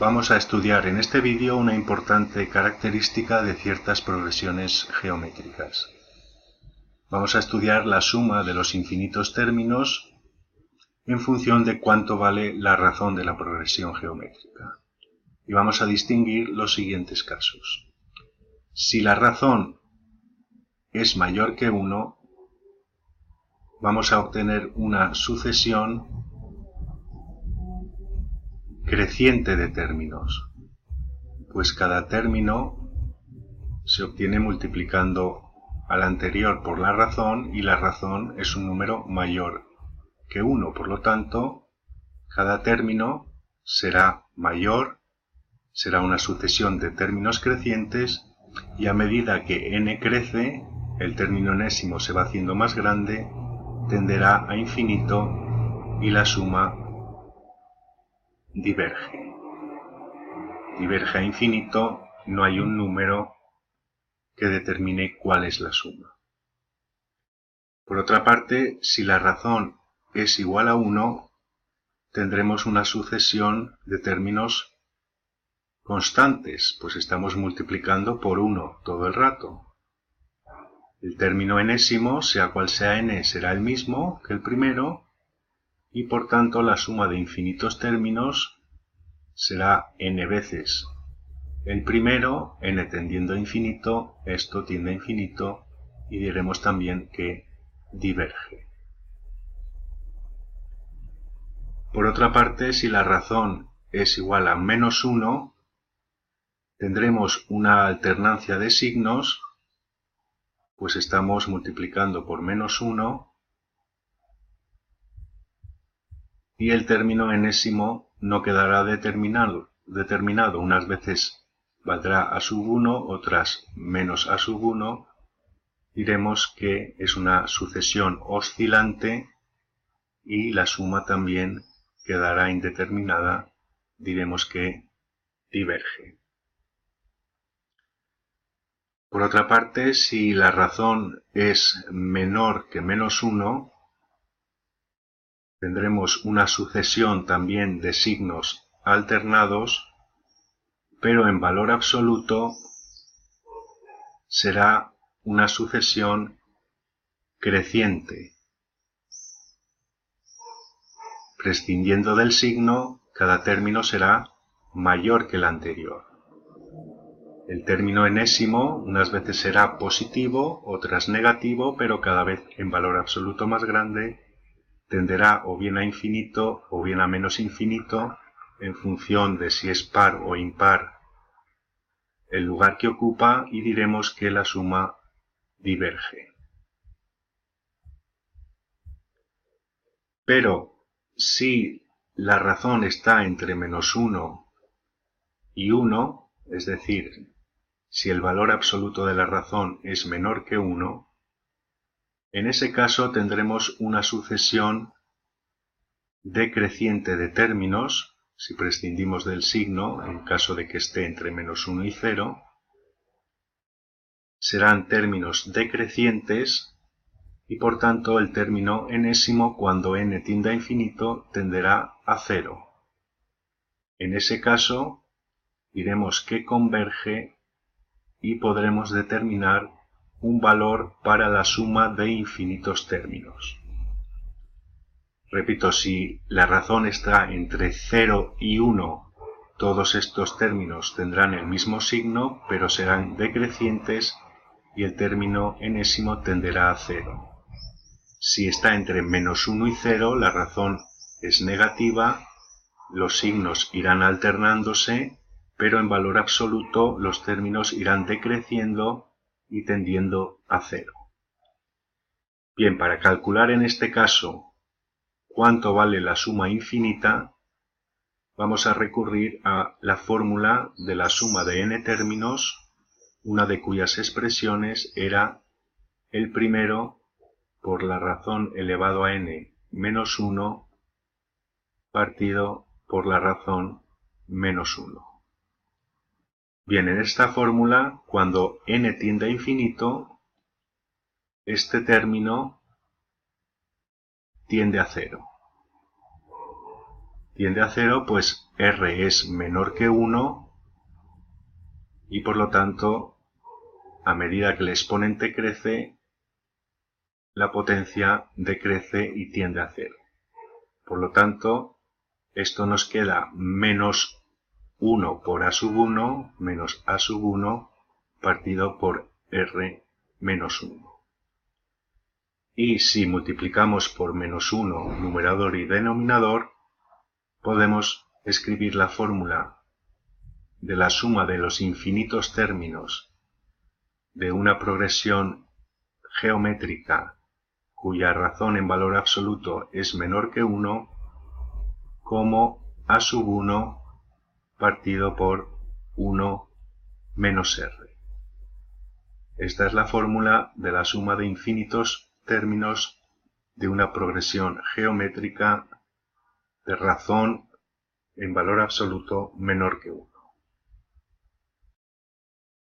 Vamos a estudiar en este vídeo una importante característica de ciertas progresiones geométricas. Vamos a estudiar la suma de los infinitos términos en función de cuánto vale la razón de la progresión geométrica. Y vamos a distinguir los siguientes casos. Si la razón es mayor que 1, vamos a obtener una sucesión creciente de términos, pues cada término se obtiene multiplicando al anterior por la razón y la razón es un número mayor que 1. Por lo tanto, cada término será mayor, será una sucesión de términos crecientes y a medida que n crece, el término enésimo se va haciendo más grande, tenderá a infinito y la suma diverge. Diverge a infinito, no hay un número que determine cuál es la suma. Por otra parte, si la razón es igual a 1, tendremos una sucesión de términos constantes, pues estamos multiplicando por 1 todo el rato. El término enésimo, sea cual sea n, será el mismo que el primero, y por tanto la suma de infinitos términos será n veces el primero, n tendiendo a infinito, esto tiende a infinito, y diremos también que diverge. Por otra parte, si la razón es igual a menos 1, tendremos una alternancia de signos, pues estamos multiplicando por menos 1, y el término enésimo no quedará determinado. Unas veces valdrá a sub 1, otras menos a sub 1. Diremos que es una sucesión oscilante y la suma también quedará indeterminada, diremos que diverge. Por otra parte, si la razón es menor que menos 1, tendremos una sucesión también de signos alternados, pero en valor absoluto será una sucesión creciente. Prescindiendo del signo, cada término será mayor que el anterior. El término enésimo unas veces será positivo, otras negativo, pero cada vez en valor absoluto más grande tenderá o bien a infinito o bien a menos infinito en función de si es par o impar el lugar que ocupa, y diremos que la suma diverge. Pero si la razón está entre menos 1 y 1, es decir, si el valor absoluto de la razón es menor que 1, en ese caso tendremos una sucesión decreciente de términos, si prescindimos del signo, en caso de que esté entre menos 1 y 0, serán términos decrecientes y por tanto el término enésimo, cuando n tiende a infinito, tenderá a 0. En ese caso diremos que converge y podremos determinar un valor para la suma de infinitos términos. Repito, si la razón está entre 0 y 1, todos estos términos tendrán el mismo signo, pero serán decrecientes y el término enésimo tenderá a 0. Si está entre menos 1 y 0, la razón es negativa, los signos irán alternándose, pero en valor absoluto los términos irán decreciendo y tendiendo a 0. Bien, para calcular en este caso cuánto vale la suma infinita, vamos a recurrir a la fórmula de la suma de n términos, una de cuyas expresiones era el primero por la razón elevado a n menos 1 partido por la razón menos 1. Bien, en esta fórmula, cuando n tiende a infinito, este término tiende a 0. tiende a 0, pues r es menor que 1 y por lo tanto, a medida que el exponente crece, la potencia decrece y tiende a 0. Por lo tanto, esto nos queda menos 1 por a sub 1 menos a sub 1 partido por r menos 1. Y si multiplicamos por menos 1 numerador y denominador, podemos escribir la fórmula de la suma de los infinitos términos de una progresión geométrica cuya razón en valor absoluto es menor que 1 como a sub 1 partido por 1 menos r. Esta es la fórmula de la suma de infinitos términos de una progresión geométrica de razón en valor absoluto menor que 1.